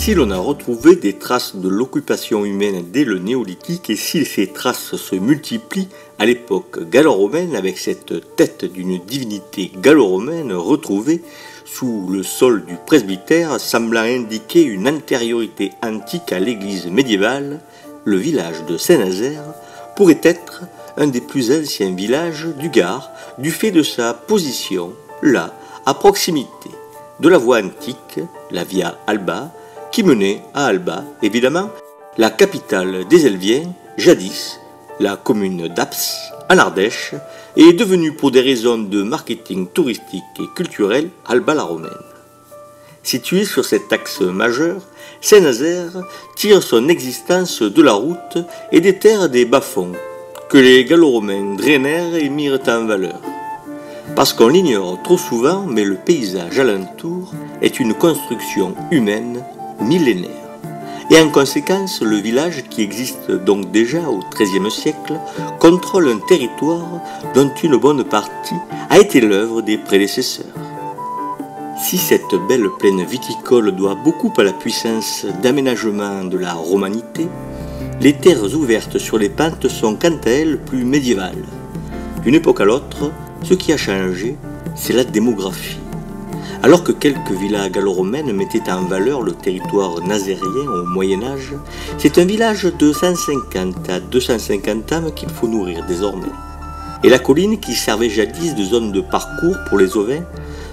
Si l'on a retrouvé des traces de l'occupation humaine dès le néolithique et si ces traces se multiplient à l'époque gallo-romaine avec cette tête d'une divinité gallo-romaine retrouvée sous le sol du presbytère semblant indiquer une antériorité antique à l'église médiévale, le village de Saint-Nazaire pourrait être un des plus anciens villages du Gard du fait de sa position, là, à proximité de la voie antique, la Via Alba, qui menait à Alba, évidemment, la capitale des Helviens, jadis la commune d'Aps, en Ardèche, et est devenue pour des raisons de marketing touristique et culturel Alba la Romaine. Située sur cet axe majeur, Saint-Nazaire tire son existence de la route et des terres des bas-fonds, que les Gallo-Romains drainèrent et mirent en valeur. Parce qu'on l'ignore trop souvent, mais le paysage alentour est une construction humaine millénaire. Et en conséquence, le village, qui existe donc déjà au XIIIe siècle, contrôle un territoire dont une bonne partie a été l'œuvre des prédécesseurs. Si cette belle plaine viticole doit beaucoup à la puissance d'aménagement de la romanité, les terres ouvertes sur les pentes sont quant à elles plus médiévales. D'une époque à l'autre, ce qui a changé, c'est la démographie. Alors que quelques villas gallo-romaines mettaient en valeur le territoire nazérien au Moyen-Âge, c'est un village de 150 à 250 âmes qu'il faut nourrir désormais. Et la colline, qui servait jadis de zone de parcours pour les ovins,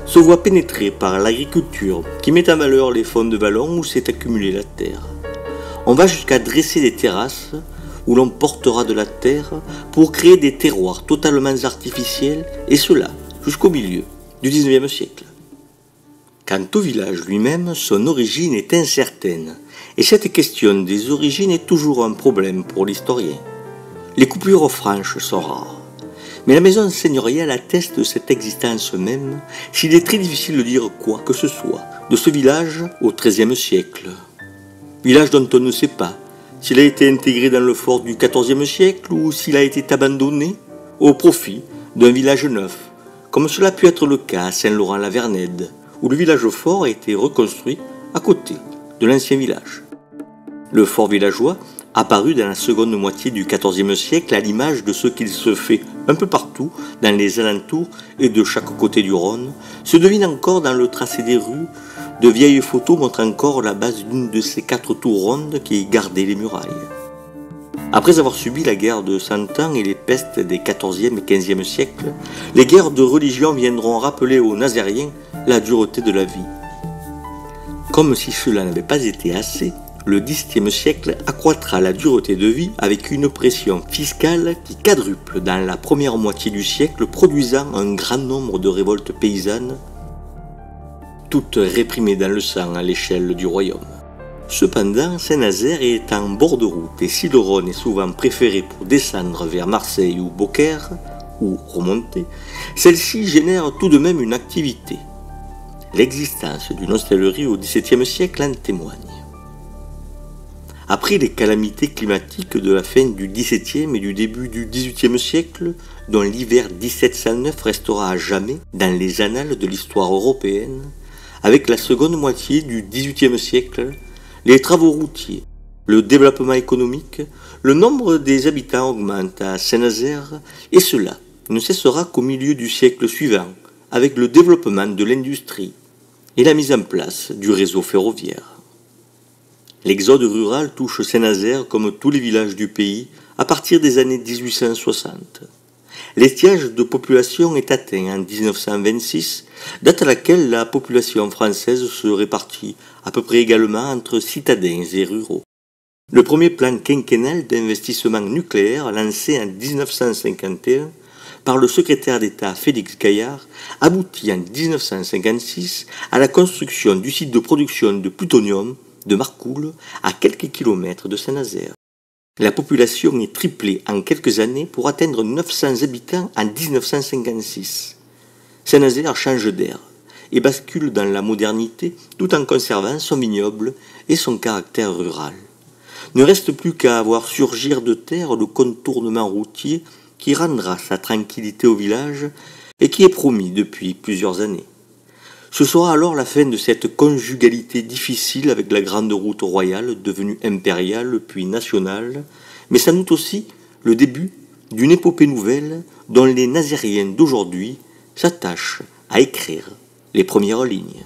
se voit pénétrée par l'agriculture qui met en valeur les fonds de vallon où s'est accumulée la terre. On va jusqu'à dresser des terrasses où l'on portera de la terre pour créer des terroirs totalement artificiels, et cela jusqu'au milieu du XIXe siècle. Quant au village lui-même, son origine est incertaine, et cette question des origines est toujours un problème pour l'historien. Les coupures franches sont rares, mais la maison seigneuriale atteste de cette existence même, s'il est très difficile de dire quoi que ce soit de ce village au XIIIe siècle. Village dont on ne sait pas s'il a été intégré dans le fort du XIVe siècle ou s'il a été abandonné au profit d'un village neuf, comme cela a pu être le cas à Saint-Laurent-la-Vernède, où le village fort a été reconstruit à côté de l'ancien village. Le fort villageois, apparu dans la seconde moitié du XIVe siècle à l'image de ce qu'il se fait un peu partout dans les alentours et de chaque côté du Rhône, se devine encore dans le tracé des rues. De vieilles photos montrent encore la base d'une de ces 4 tours rondes qui gardaient les murailles. Après avoir subi la guerre de Cent Ans et les pestes des XIVe et XVe siècles, les guerres de religion viendront rappeler aux Nazériens la dureté de la vie. Comme si cela n'avait pas été assez, le XVIIe siècle accroîtra la dureté de vie avec une pression fiscale qui quadruple dans la première moitié du siècle, produisant un grand nombre de révoltes paysannes, toutes réprimées dans le sang à l'échelle du royaume. Cependant, Saint-Nazaire est en bord de route, et si le Rhône est souvent préféré pour descendre vers Marseille ou Beaucaire, ou remonter, celle-ci génère tout de même une activité. L'existence d'une hostellerie au XVIIe siècle en témoigne. Après les calamités climatiques de la fin du XVIIe et du début du XVIIIe siècle, dont l'hiver 1709 restera à jamais dans les annales de l'histoire européenne, avec la seconde moitié du XVIIIe siècle, les travaux routiers, le développement économique, le nombre des habitants augmente à Saint-Nazaire, et cela ne cessera qu'au milieu du siècle suivant, avec le développement de l'industrie et la mise en place du réseau ferroviaire. L'exode rural touche Saint-Nazaire comme tous les villages du pays à partir des années 1860. L'étiage de population est atteint en 1926, date à laquelle la population française se répartit à peu près également entre citadins et ruraux. Le premier plan quinquennal d'investissement nucléaire lancé en 1951 par le secrétaire d'État Félix Gaillard aboutit en 1956 à la construction du site de production de plutonium de Marcoule à quelques kilomètres de Saint-Nazaire. La population est triplée en quelques années pour atteindre 900 habitants en 1956. Saint-Nazaire change d'air et bascule dans la modernité tout en conservant son vignoble et son caractère rural. Ne reste plus qu'à voir surgir de terre le contournement routier qui rendra sa tranquillité au village et qui est promis depuis plusieurs années. Ce sera alors la fin de cette conjugalité difficile avec la grande route royale devenue impériale puis nationale, mais sans doute aussi le début d'une épopée nouvelle dont les Nazairiens d'aujourd'hui s'attachent à écrire les premières lignes.